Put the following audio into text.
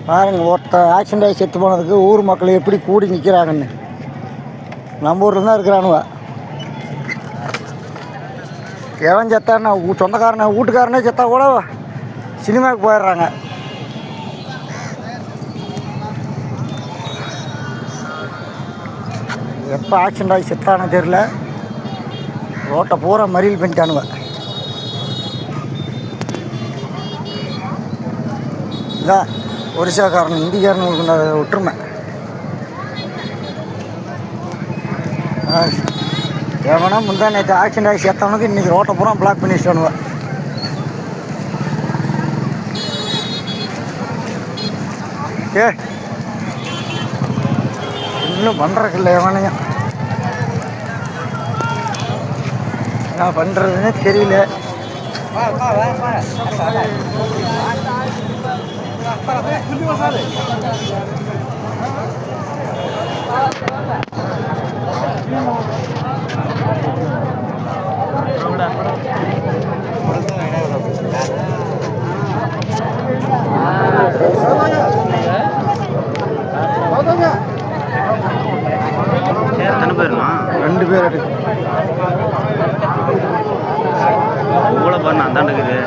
பாருங்க, ஒருத்தன் ஆக்சிடென்ட் ஆகி செத்து போனதுக்கு ஊர் மக்கள் எப்படி கூடி நிற்கிறாங்கன்னு. நம்ம ஊரில் தான் இருக்கிறானுவ. எவன் செத்தான்னா சொந்தக்காரனை வீட்டுக்காரனே செத்தா கூட சினிமாவுக்கு போயிடுறாங்க. எப்போ ஆக்சிடென்ட் ஆகி செத்தானு தெரில, ரோட்டை பூரா மறியல் பண்ணிட்டானுவ. இதான் ஒரிசாக்காரன் இந்திக்காரனுக்கு ஒற்றுமை. எவனா முந்தா நேற்று ஆக்சிடென்ட் ஆகி சேர்த்தவனுக்கு இன்றைக்கி ரோட்டை பூரா பிளாக் பண்ணி வச்சுட்டானுவ. இன்னும் பண்ணுறதில்ல எவனையும். என்ன பண்ணுறதுன்னே தெரியல. எத்தனை பேருமா? 2 பேர். இவ்வளோ பண்ண அந்தாண்டுக்குது.